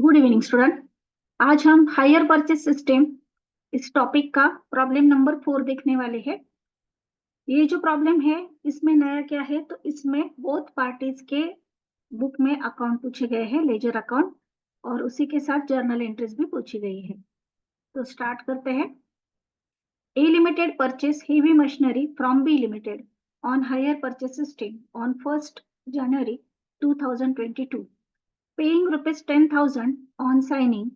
Good evening student. आज हम hire purchase system इस टॉपिक का प्रॉब्लम नंबर 4 देखने वाले हैं। ये जो प्रॉब्लम है इसमें नया क्या है, तो इसमें बोथ पार्टीज के बुक में अकाउंट पूछे गए हैं, लेजर अकाउंट, और उसी के साथ जर्नल एंट्रीज भी पूछी गई है। तो स्टार्ट करते हैं। A Limited purchase heavy machinery from B Limited on hire purchase system on 1st January 2022. Paying rupees 10,000 on signing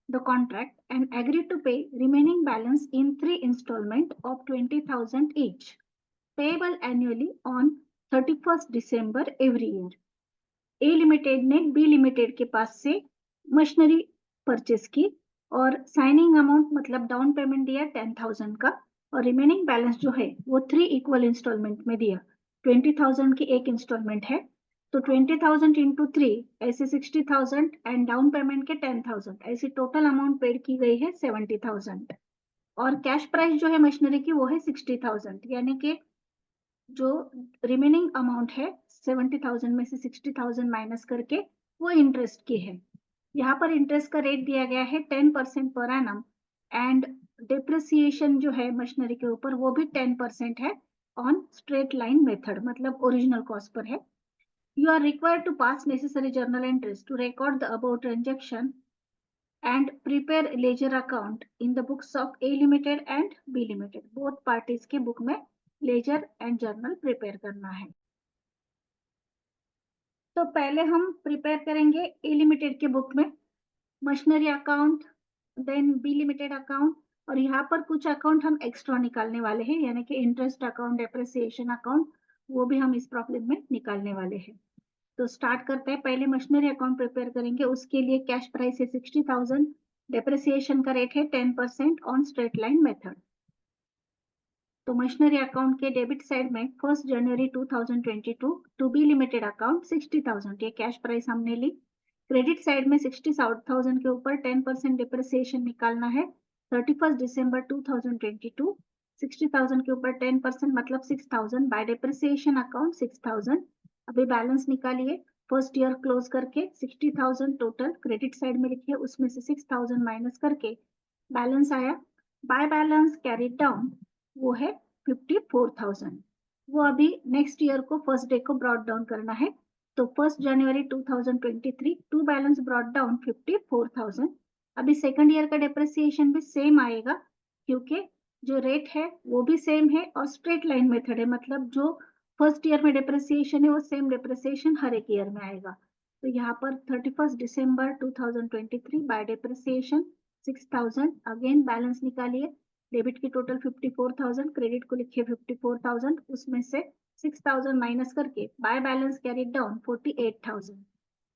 the contract and agreed to pay remaining balance in 3 installment of 20,000 each, payable annually on 31st December every year. A limited ने B limited के पास से machinery purchase की और signing amount मतलब down payment दिया 10,000 का, और remaining balance जो है वो 3 इक्वल इंस्टॉलमेंट में दिया। 20,000 की एक इंस्टॉलमेंट है, तो 20,000 इंटू 3 ऐसे 60,000 एंड डाउन पेमेंट के 10,000, ऐसी टोटल अमाउंट पेड की गई है 70,000। और कैश प्राइस जो है मशीनरी की वो है 60,000, यानी कि जो रिमेनिंग अमाउंट है 70,000 में से 60,000 माइनस करके वो इंटरेस्ट की है। यहाँ पर इंटरेस्ट का रेट दिया गया है 10% पर एनम, एंड डिप्रिसिएशन जो है मशीनरी के ऊपर वो भी 10% है ऑन स्ट्रेट लाइन मेथड, मतलब ओरिजिनल कॉस्ट पर है। You are required to pass necessary journal entries to record the above transaction and prepare ledger account in the books of A Limited and B Limited. Both parties के book में ledger and journal prepare करना है। तो पहले हम prepare करेंगे A limited के book में machinery account, then B limited account, और यहाँ पर कुछ अकाउंट हम एक्स्ट्रा निकालने वाले हैं, यानी कि इंटरेस्ट अकाउंट, डेप्रिसिएशन अकाउंट, वो भी हम इस प्रॉब्लम में निकालने वाले हैं। तो स्टार्ट करते हैं। पहले मशीनरी अकाउंट प्रिपेयर करेंगे, उसके लिए कैश प्राइस है 60,000, डेप्रिसिएशन का रेट है 10% ऑन स्ट्रेट लाइन मेथड। तो मशीनरी अकाउंट के डेबिट साइड में 1 जनवरी 2022 टू बी लिमिटेड अकाउंट 60,000, ये कैश प्राइस हमने ली। क्रेडिट साइड में 60,000 के ऊपर 10% डिप्रिसिएशन निकालना है 31 दिसंबर 2022। 60,000 के ऊपर 10% मतलब 6,000 बाय डिप्रिसिएशन अकाउंट 6,000। अभी बैलेंस निकालिए फर्स्ट ईयर क्लोज करके। 60,000 टोटल क्रेडिट साइड में लिखिए, उसमें से 6,000 माइनस करके बैलेंस आया। बाय बैलेंस कैरिड डाउन वो है 54,000। वो अभी नेक्स्ट ईयर को फर्स्ट डे को ब्रॉड डाउन करना है, तो 1 जनवरी 2023 टू बैलेंस ब्रॉड डाउन 54,000। अभी सेकंड ईयर का डेप्रिसिएशन भी सेम आएगा, क्योंकि जो रेट है वो भी सेम है और स्ट्रेट लाइन मेथड है, मतलब जो फर्स्ट ईयर में डेप्रिसिएशन है वो सेम डेप्रिसिएशन हर एक ईयर में आएगा। तो यहाँ पर 31 दिसंबर 2023 बाय डेप्रिसिएशन 6,000, अगेन बैलेंस निकालिए। डेबिट की टोटल 54,000, क्रेडिट को लिखिए 54,000, उसमें से 6,000 माइनस करके बाय बैलेंस कैरिड डाउन 48,000।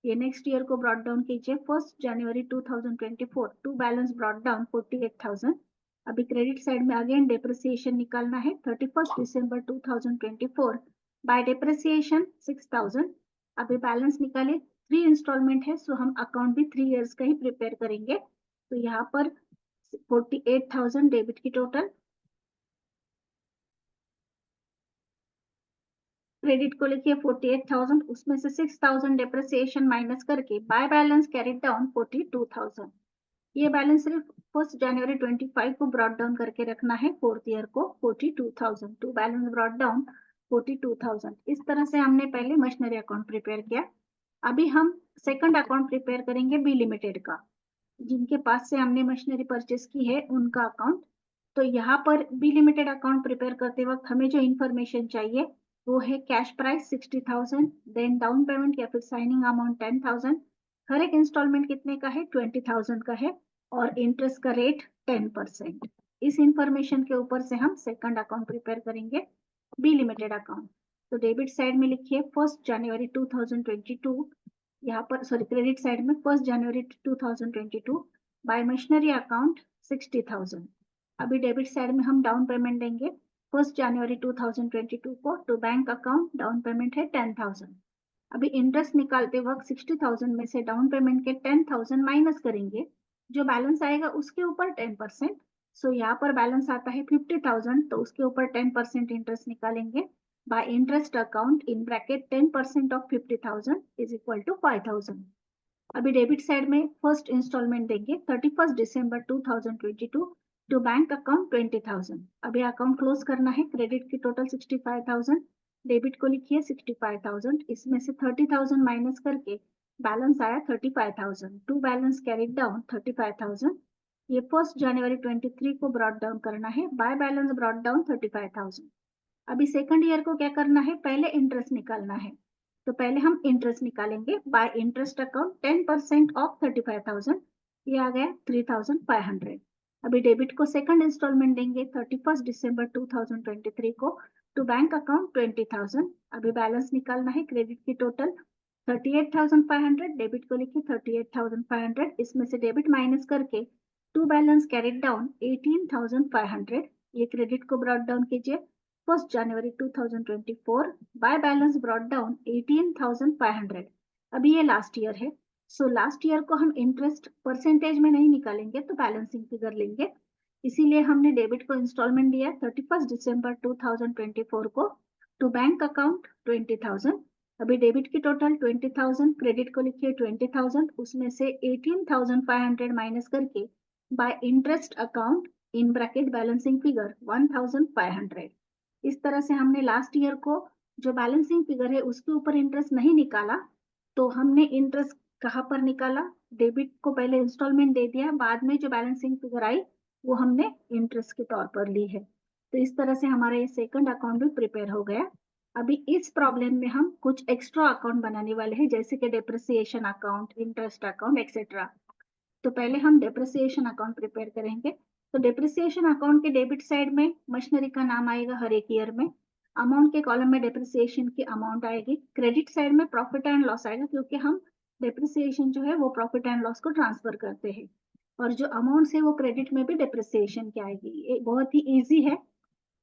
ये नेक्स्ट ईयर को ब्रॉड डाउन कीजिए 1 जनवरी 2024 टू बैलेंस ब्रॉड डाउन 48,000। अभी क्रेडिट साइड में अगेन डेप्रिसिएशन निकालना है 31 दिसंबर 2024 बाय डेप्रिसिएशन 6,000। अभी बैलेंस निकाले, 3 इंस्टॉलमेंट है, सो हम अकाउंट भी 3 इयर्स का ही प्रिपेयर करेंगे। तो यहाँ पर 48,000 डेबिट की टोटल, क्रेडिट को लिखिए 48,000, उसमें से 6,000 डेप्रिसिएशन माइनस करके बाय बैलेंस कैरिड डाउन 42,000। ये बैलेंस सिर्फ 1 जनवरी 25 को ब्रॉड डाउन करके रखना है, फोर्थ ईयर को 42,000 टू बैलेंस ब्रॉड डाउन 42,000। इस तरह से हमने पहले मशीनरी अकाउंट प्रिपेयर किया। अभी हम सेकंड अकाउंट प्रिपेयर करेंगे बी लिमिटेड का, जिनके पास से हमने मशीनरी परचेस की है उनका अकाउंट। तो यहाँ पर बी लिमिटेड अकाउंट प्रिपेयर करते वक्त हमें जो इन्फॉर्मेशन चाहिए वो है cash price 60,000, then down payment या फिर साइनिंग अमाउंट 10,000, हर एक इंस्टॉलमेंट कितने का है 20,000 का है, और इंटरेस्ट का रेट 10%। इस इंफॉर्मेशन के ऊपर से हम सेकंड अकाउंट प्रिपेयर करेंगे बी लिमिटेड अकाउंट। तो डेबिट साइड में लिखिए 1 जनवरी 2022, यहाँ पर सॉरी क्रेडिट साइड में 1 जनवरी 2022 बाय मशीनरी अकाउंट 60,000। अभी डेबिट साइड में हम डाउन पेमेंट देंगे 1 जनवरी 2022 को to bank account, down payment है 10,000। अभी इंटरेस्ट निकालते वक्त 60,000 में से डाउन पेमेंट के 10,000 माइनस करेंगे, जो बैलेंस आएगा उसके ऊपर 10%। सो यहाँ पर बैलेंस आता है 50,000, तो उसके ऊपर 10% इंटरेस्ट निकालेंगे। by interest account in bracket 10% of 50,000 is equal to 5,000. अभी डेबिट साइड में फर्स्ट इंस्टॉलमेंट देंगे 31 दिसंबर 2022 टू बैंक अकाउंट 20,000। अभी अकाउंट क्लोज करना है। क्रेडिट की टोटल 65,000, डेबिट को लिखिए 65,000, इसमें से 30,000 माइनस करके बैलेंस आया 35,000। To balance carried down 35,000। ये 1 जनवरी 23 को ब्रॉट डाउन करना है। By balance brought down 35,000। अभी सेकंड ईयर को क्या करना है, पहले इंटरेस्ट निकालना है। तो पहले हम इंटरेस्ट निकालेंगे। बाय इंटरेस्ट अकाउंट 10% ऑफ 35,000, ये आ गया 3,500। अभी डेबिट को सेकंड इंस्टॉलमेंट देंगे 31 दिसंबर 2023 को टू बैंक अकाउंट 20,000। अभी बैलेंस निकालना है। क्रेडिट की टोटल 38,500, डेबिट को लिखिए 38,500, इसमें से डेबिट माइनस करके टू बैलेंस कैरिड डाउन 18,500। ये क्रेडिट को ब्रॉट डाउन कीजिए 1 जनवरी 2024 बाय बैलेंस ब्रॉट डाउन 18,500। अभी ये लास्ट ईयर है, सो लास्ट ईयर को हम इंटरेस्ट परसेंटेज में नहीं निकालेंगे तो बैलेंसिंग फिगर लेंगे। इसीलिए हमने डेबिट को इंस्टॉलमेंट दिया 31 दिसंबर 2024 को टू बैंक अकाउंट 20,000। अभी डेबिट की टोटल 20,000, क्रेडिट को लिखिए 20,000, उसमें से 18,500 माइनस करके bye interest account in bracket balancing figure 1,500। इस तरह से हमने लास्ट ईयर को जो बैलेंसिंग फिगर है उसके ऊपर इंटरेस्ट नहीं निकाला, तो हमने इंटरेस्ट कहाँ पर निकाला, डेबिट को पहले इंस्टॉलमेंट दे दिया, बाद में जो बैलेंसिंग फिगर आई वो हमने इंटरेस्ट के तौर पर ली है। तो इस तरह से हमारा ये सेकंड अकाउंट भी प्रिपेयर हो गया। अभी इस प्रॉब्लम में हम कुछ एक्स्ट्रा अकाउंट बनाने वाले हैं, जैसे कि depreciation account, interest account etcetera. तो पहले हम डेप्रिसिएशन अकाउंट प्रिपेयर करेंगे। तो डेप्रिसिएशन अकाउंट के डेबिट साइड में मशीनरी का नाम आएगा हर एक ईयर में। अमाउंट के कॉलम में डेप्रिसिएशन की अमाउंट आएगी। क्रेडिट साइड में प्रॉफिट एंड लॉस आएगा, क्योंकि हम डेप्रिसिएशन जो है वो प्रॉफिट एंड लॉस को ट्रांसफर करते हैं, और जो अमाउंट है वो क्रेडिट में भी डेप्रिसिएशन की आएगी। ये बहुत ही ईजी है।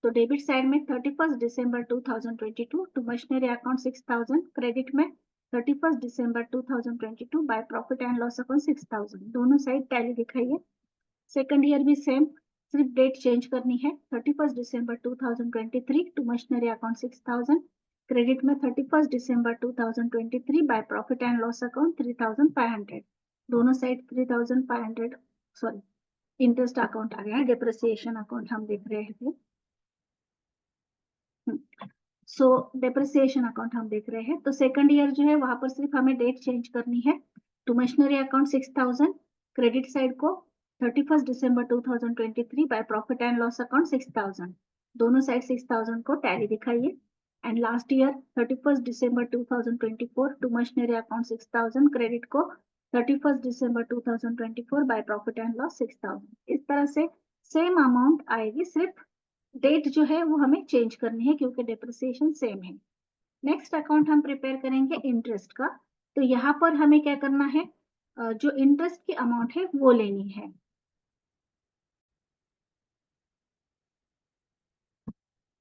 तो डेबिट साइड में 31 दिसंबर 2022 टू मशीनरी अकाउंट 6,000, क्रेडिट में 31 दिसंबर 2022 by profit and loss account 6,000। दोनों साइड टैली दिखाइए। सेकंड ईयर भी सेम, सिर्फ डेट चेंज करनी है। 31 दिसंबर 2023 टू मशीनरी अकाउंट 6,000, क्रेडिट में 31 दिसंबर 2023 by profit and loss account 3,500। दोनों साइड 3,500, सॉरी इंटरेस्ट अकाउंट आ गया है, डेप्रिसिएशन अकाउंट हम देख रहे थे। सो डेप्रिसिएशन अकाउंट हम देख रहे हैं। तो सेकंड ईयर जो है वहां पर सिर्फ हमें डेट चेंज करनी है। To machinery account 6,000, credit side को 31 दिसंबर 2023 by profit and loss account 6,000। दोनों साइड 6,000 को टैली दिखाइए। एंड लास्ट ईयर 31 दिसंबर 2024 टू मशीनरी अकाउंट 6,000, क्रेडिट को 31 दिसंबर 2024 बाय प्रॉफिट एंड लॉस 6,000। इस तरह से सेम अमाउंट आएगी, सिर्फ डेट जो है वो हमें चेंज करनी है, क्योंकि डेप्रिसिएशन सेम है। नेक्स्ट अकाउंट हम प्रिपेयर करेंगे इंटरेस्ट का। तो यहाँ पर हमें क्या करना है, जो इंटरेस्ट की अमाउंट है वो लेनी है।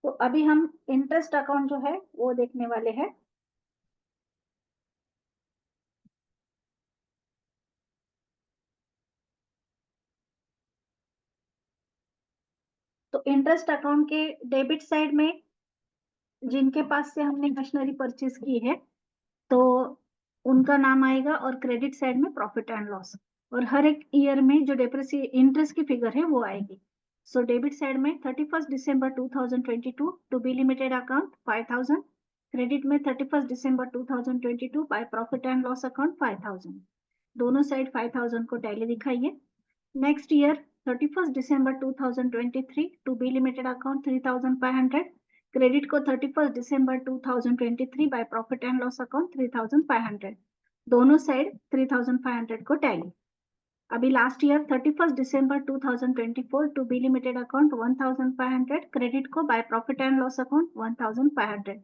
तो अभी हम इंटरेस्ट अकाउंट जो है वो देखने वाले हैं। तो इंटरेस्ट अकाउंट के डेबिट साइड में जिनके पास से हमने मशीनरी परचेज की है तो उनका नाम आएगा, और क्रेडिट साइड में प्रॉफिट एंड लॉस, और हर एक ईयर में जो इंटरेस्ट की फिगर है वो आएगी। सो डेबिट साइड में 31 दिसंबर 2022 to B limited account 5,000, credit में 31 दिसंबर 2022 by profit and loss account 5,000। दोनों साइड 5,000 को टैली दिखाइए। नेक्स्ट ईयर 31 दिसंबर 2023 to B limited account 3,500, credit को 31 दिसंबर 2023 by profit and loss account 3,500। दोनों साइड 3,500 को टैली। अभी लास्ट ईयर 31 दिसंबर 2024 to B limited account 1,500, credit को by profit and loss account 1,500।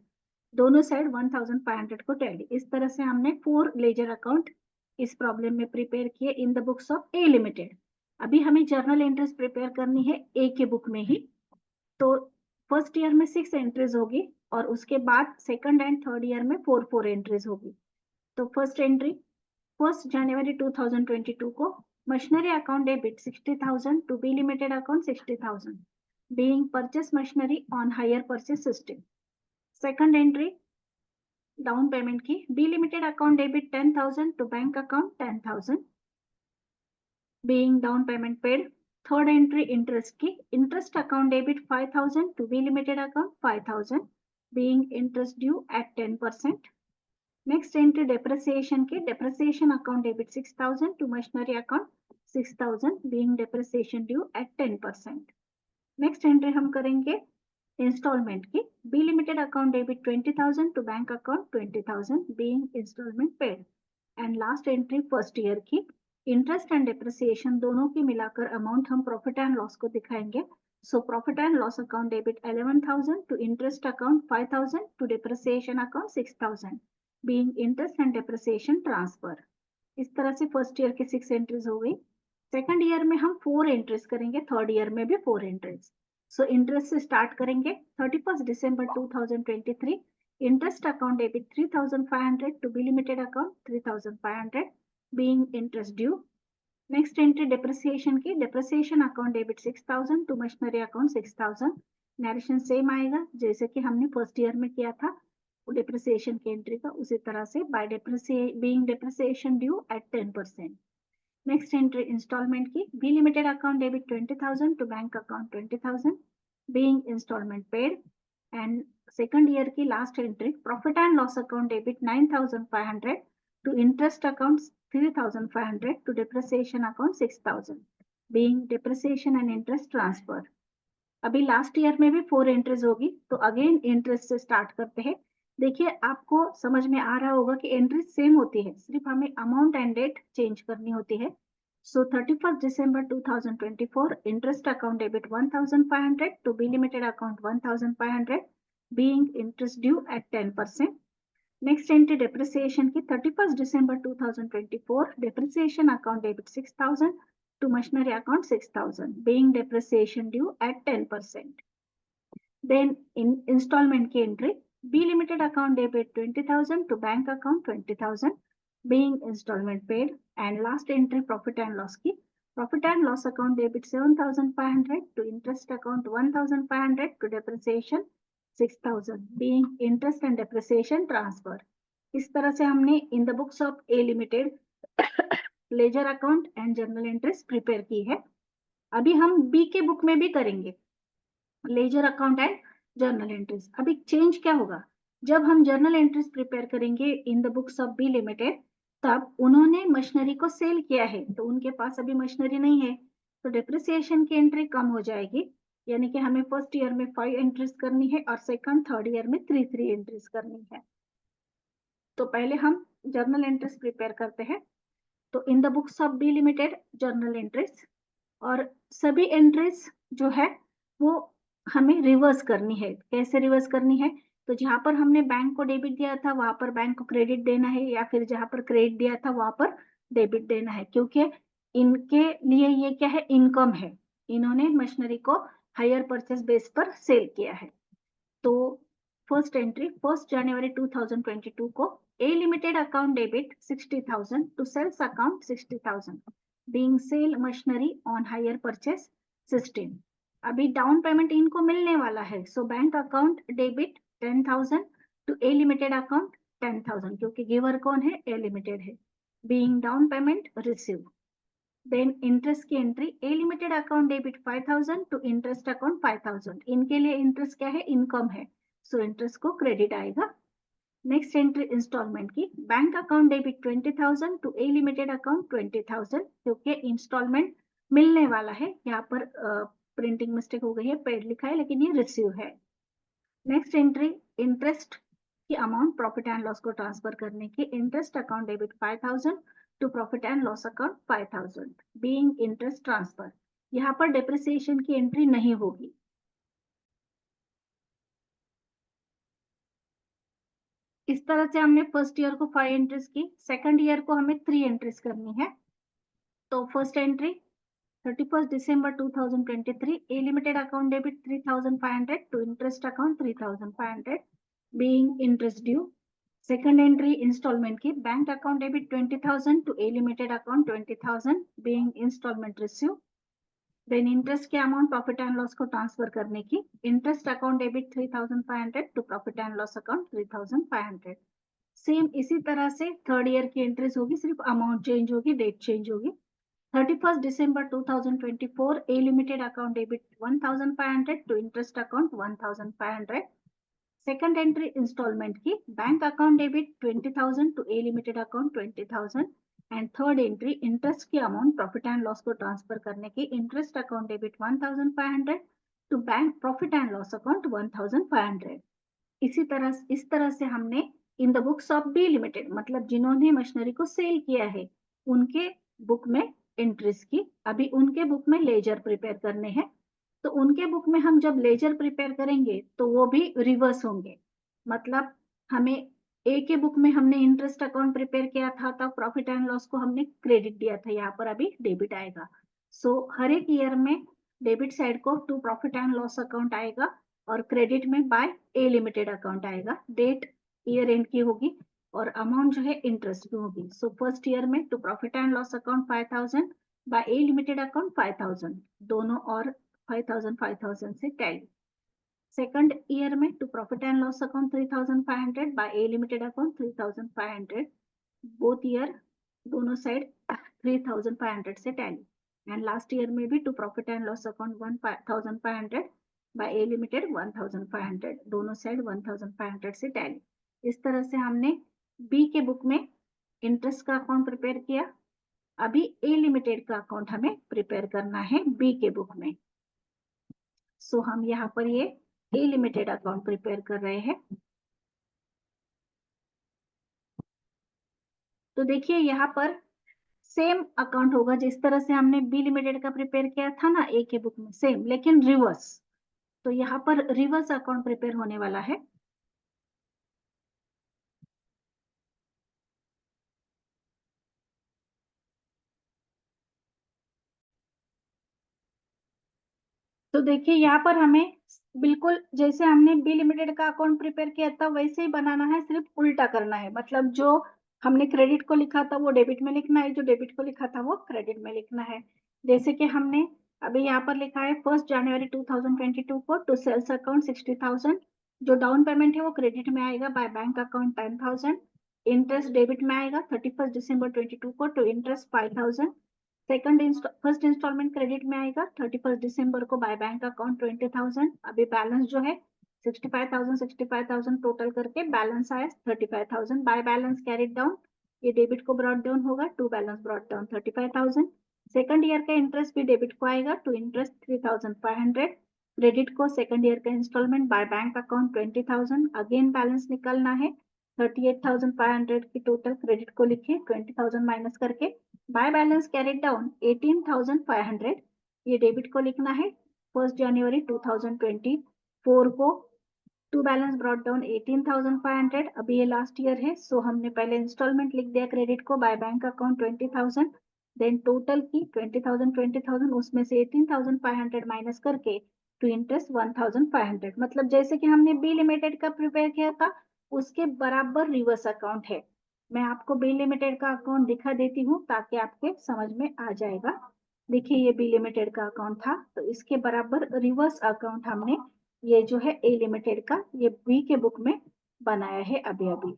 दोनों साइड 1,500 को टैली। इस तरह से हमने 4 लेजर अकाउंट इस प्रॉब्लम में प्रिपेयर किए इन the books of A limited. अभी हमें जर्नल एंट्रीज प्रिपेयर करनी है ए के बुक में ही। तो फर्स्ट ईयर में 6 एंट्रीज होगी, और उसके बाद सेकंड एंड थर्ड ईयर में 4 एंट्रीज होगी। तो फर्स्ट एंट्री 1 जनवरी 2022 को machinery account debit 60,000 to B limited account 60,000 being purchase machinery on hire purchase system. Second entry down payment की B limited account debit 10,000 to bank account 10,000 being down payment paid. Third entry interest की interest account debit 5,000 to B limited account 5,000 being interest due at 10%. Next entry depreciation की depreciation account debit 6,000 to machinery account 6,000 being depreciation due at 10%. Next entry हम करेंगे installment की B limited account debit 20,000 to bank account 20,000 being installment paid. And last entry first year की interest and depreciation दोनों की मिलाकर amount हम profit and loss को दिखाएंगे. So profit and loss account debit 11,000 to interest account 5,000 to depreciation account 6,000 being interest and depreciation transfer. इस तरह से फर्स्ट ईयर की 6 एंट्रीज हो गई. सेकंड ईयर में हम 4 एंट्रीज करेंगे, थर्ड ईयर में भी 4 एंट्रीज. सो इंटरेस्ट से स्टार्ट करेंगे. 31 दिसंबर 2023 interest account debit 3,500 to B limited account 3,500 being interest due. Next entry depreciation की depreciation account debit 6,000 to machinery account 6,000. Narration same आएगा जैसे कि हमने फर्स्ट ईयर में किया था depreciation की एंट्री का, उसी तरह से by being depreciation due at 10%. Next entry installment की B limited account debit 20,000 to bank account 20,000 being installment paid. And second year की last entry profit and loss account debit 9,500 to interest accounts 3,500 to depreciation account 6,000 being depreciation and interest transfer. अभी last year में भी 4 entries होगी, तो again interest से start करते हैं. देखिए आपको समझ में आ रहा होगा कि एंट्रीज सेम होती है, सिर्फ हमें अमाउंट एंड डेट चेंज करनी होती है. So 31st December 2024 interest account debit 1,500 to B limited account 1,500 being interest due at 10%. Next entry depreciation की 31st December 2024 depreciation account debit 6,000 to machinery account 6,000 being depreciation due at 10%. Then in installment की entry B limited account debit 20,000 to bank account 20,000 being installment paid. And last entry profit and loss की profit and loss account debit 7,500 to interest account 1,500 to depreciation 6,000 being interest and depreciation transfer. इस तरह से हमने in the books of A limited ledger account and journal entries prepare की है. अभी हम B के बुक में भी करेंगे ledger account and journal entries. अभी चेंज क्या होगा, जब हम जर्नल एंट्रीज प्रिपेयर करेंगे in the books of B limited, तब उन्होंने मशीनरी को सेल किया है, तो उनके पास अभी मशीनरी नहीं है, तो डिप्रिसिएशन की एंट्री कम हो जाएगी. यानी कि हमें फर्स्ट ईयर में 5 एंट्रीज करनी है और सेकंड थर्ड ईयर में 3 एंट्रीज करनी है. तो पहले हम जर्नल एंट्रीज प्रिपेयर करते हैं. तो in the books of B limited journal entries, और सभी एंट्रीज जो है वो हमें रिवर्स करनी है. कैसे रिवर्स करनी है, तो जहां पर हमने बैंक को डेबिट दिया था वहां पर बैंक को क्रेडिट देना है, या फिर जहां पर क्रेडिट दिया था वहां पर डेबिट देना है, क्योंकि इनके लिए ये क्या है, इनकम है. इन्होंने मशीनरी को हायर परचेस बेस पर सेल किया है. तो फर्स्ट एंट्री 1 जनवरी 2022 को A limited account debit 60,000 to sales account 60,000 being sale machinery on hire purchase 16. अभी डाउन पेमेंट इनको मिलने वाला है, so bank account debit 10,000 to A limited account 10,000 क्योंकि गिवर कौन है, A limited है, being down payment receive. Then interest की entry A limited account debit 5,000 to interest account 5,000. इनके लिए इंटरेस्ट क्या है, इनकम है, सो इंटरेस्ट को क्रेडिट आएगा. नेक्स्ट एंट्री इंस्टॉलमेंट की bank account debit 20,000 to A limited account 20,000 क्योंकि इंस्टॉलमेंट मिलने वाला है. यहाँ पर प्रिंटिंग मिस्टेक हो गई है, पेड लिखा है लेकिन ये रिसीव है. नेक्स्ट एंट्री इंटरेस्ट की अमाउंट प्रॉफिट एंड लॉस को ट्रांसफर करने की interest account debit 5,000 to profit and loss account 5,000 being interest transfer. यहाँ पर डेप्रिसिएशन की एंट्री नहीं होगी. इस तरह से हमने फर्स्ट ईयर को 5 एंट्रीज की, सेकंड ईयर को हमें 3 एंट्रीज करनी है. तो first entry 31st December 2023 A limited account debit 3,500 to interest account 3,500 being interest due. Second entry installment की bank account debit 20,000 to A limited account 20,000 being installment receive. Then interest के amount profit and loss को transfer करने की interest account debit 3,500 to profit and loss account 3,500 same इसी तरह से third year की entries होगी, सिर्फ अमाउंट चेंज होगी, डेट चेंज होगी। 31st December 2024, A Limited account debit 1,500 to interest account 1,500. Second entry installment की bank account debit 20,000 to A Limited account 20,000. And third entry interest की अमाउंट प्रॉफिट एंड लॉस को transfer करने की interest account debit 1,500 to bank profit and loss account 1,500. इस तरह से हमने in the books of B limited, मतलब जिन्होंने मशीनरी को सेल किया है उनके बुक में एंट्रीज की। अभी उनके बुक में लेजर प्रिपेयर करने हैं, तो उनके बुक में हम जब लेजर प्रिपेयर करेंगे तो वो भी रिवर्स होंगे। मतलब हमें ए के बुक में हमने इंटरेस्ट अकाउंट प्रिपेयर किया था, तब प्रॉफिट एंड लॉस को हमने क्रेडिट दिया था, यहाँ पर अभी डेबिट आएगा। सो हर एक ईयर में डेबिट साइड को to profit and loss account आएगा और क्रेडिट में बाय ए लिमिटेड अकाउंट आएगा। डेट ईयर एंड की होगी और अमाउंट जो है इंटरेस्ट की होगी। सो फर्स्ट ईयर में to profit and loss account 5,000 by A limited account 5,000, दोनों और 5,000 से टैली। सेकंड ईयर में to profit and loss account 3,500 by A limited account 3,500, both year दोनों साइड 3,500 से टैली। एंड लास्ट ईयर में भी to profit and loss account 1,500 by A limited 1,500, दोनों side 1,500 से टैली। इस तरह से हमने बी के बुक में इंटरेस्ट का अकाउंट प्रिपेयर किया। अभी ए लिमिटेड का अकाउंट हमें प्रिपेयर करना है बी के बुक में। सो हम यहाँ पर ये ए लिमिटेड अकाउंट प्रिपेयर कर रहे हैं। तो देखिए यहाँ पर सेम अकाउंट होगा जिस तरह से हमने बी लिमिटेड का प्रिपेयर किया था ना ए के बुक में, सेम लेकिन रिवर्स। तो यहाँ पर रिवर्स अकाउंट प्रिपेयर होने वाला है। तो देखिए यहाँ पर हमें बिल्कुल जैसे हमने बी लिमिटेड का अकाउंट प्रिपेयर किया था वैसे ही बनाना है, सिर्फ उल्टा करना है। मतलब जो हमने क्रेडिट को लिखा था वो डेबिट में लिखना है, जो डेबिट को लिखा था वो क्रेडिट में लिखना है। जैसे कि हमने अभी यहाँ पर लिखा है 1 जनवरी 2022 को टू सेल्स अकाउंट 60,000, जो डाउन पेमेंट है वो क्रेडिट में आएगा by bank account 10,000, interest debit में आएगा 31 दिसंबर 22 को to interest 5,000। First instalment credit में आएगा 31 दिसंबर को बाय बैंक अकाउंट 20,000। अभी बैलेंस जो है 65,000 टोटल करके बैलेंस आया 35,000 बाय बैलेंस कैरिड डाउन। ये डेबिट को ब्रॉट डाउन होगा to balance brought down 35,000। Second year का इंटरेस्ट भी डेबिट को आएगा टू इंटरेस्ट 3,500। क्रेडिट को सेकंड ईयर का instalment by bank account 20,000। Again balance निकलना है 38,500 की टोटल क्रेडिट को लिखे 20,000 माइनस करके बाय बैलेंस कैरिड डाउन 18,500, ये डेबिट को लिखना है 1 जनवरी 2024 को टू बैलेंस ब्रॉट डाउन 18,500। अभी ये लास्ट ईयर है, सो हमने पहले इंस्टॉलमेंट लिख दिया क्रेडिट को by bank account 20,000, then total की 20,000 उसमें से 18,500 माइनस करके टू इंटरेस्ट 1,500। मतलब जैसे कि हमने बी लिमिटेड का प्रिपेयर किया था उसके बराबर रिवर्स अकाउंट है। मैं आपको बी लिमिटेड का अकाउंट दिखा देती हूँ ताकि आपके समझ में आ जाएगा। देखिए ये बी लिमिटेड का अकाउंट था, तो इसके बराबर रिवर्स अकाउंट हमने ये जो है ए लिमिटेड का ये बी के बुक में बनाया है अभी अभी।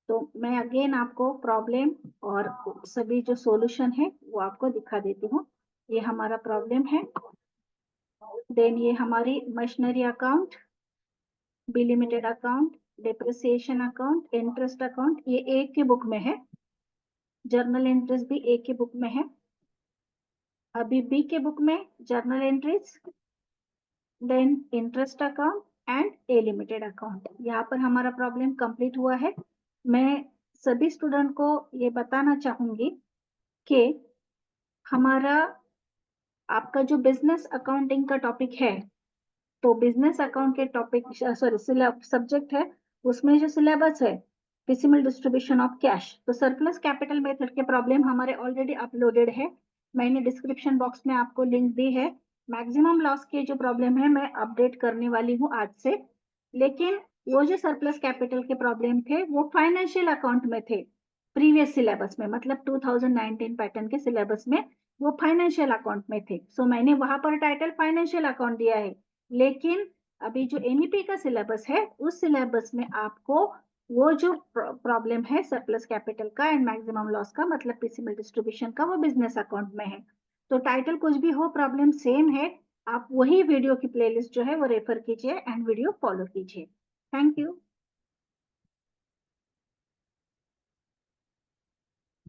तो मैं अगेन आपको प्रॉब्लम और सभी जो सॉल्यूशन है वो आपको दिखा देती हूँ। ये हमारा प्रॉब्लम है, देन ये हमारी machinery account, B limited account, depreciation account, interest account, ये ए के बुक में है। जर्नल एंट्रीज भी ए के बुक में है। अभी बी के बुक में journal entries, then interest account and A limited account. यहाँ पर हमारा प्रॉब्लम कंप्लीट हुआ है। मैं सभी स्टूडेंट को ये बताना चाहूंगी कि हमारा आपका जो बिजनेस अकाउंटिंग का टॉपिक है, तो बिजनेस अकाउंट के टॉपिक सॉरी सब्जेक्ट है, उसमें जो सिलेबस है डिसिमल डिस्ट्रीब्यूशन ऑफ कैश, तो सरप्लस कैपिटल मेथड के प्रॉब्लम हमारे ऑलरेडी अपलोडेड है। मैंने डिस्क्रिप्शन बॉक्स में आपको लिंक दी है। मैक्सिमम लॉस के जो प्रॉब्लम है मैं अपडेट करने वाली हूँ आज से, लेकिन वो जो सरप्लस कैपिटल के प्रॉब्लम थे वो फाइनेंशियल अकाउंट में थे प्रीवियस सिलेबस में, मतलब 2019 पैटर्न के सिलेबस में वो फाइनेंशियल अकाउंट में थे। सो मैंने वहां पर टाइटल फाइनेंशियल अकाउंट दिया है, लेकिन अभी जो एमईपी का सिलेबस है, उस सिलेबस में आपको वो जो प्रॉब्लम है सरप्लस कैपिटल का एंड मैक्सिमम लॉस का, मतलब पीसीबल डिस्ट्रीब्यूशन का, वो बिजनेस अकाउंट में है। तो टाइटल कुछ भी हो, प्रॉब्लम सेम है। आप वही वीडियो की प्लेलिस्ट जो है वो रेफर कीजिए एंड वीडियो फॉलो कीजिए। Thank you.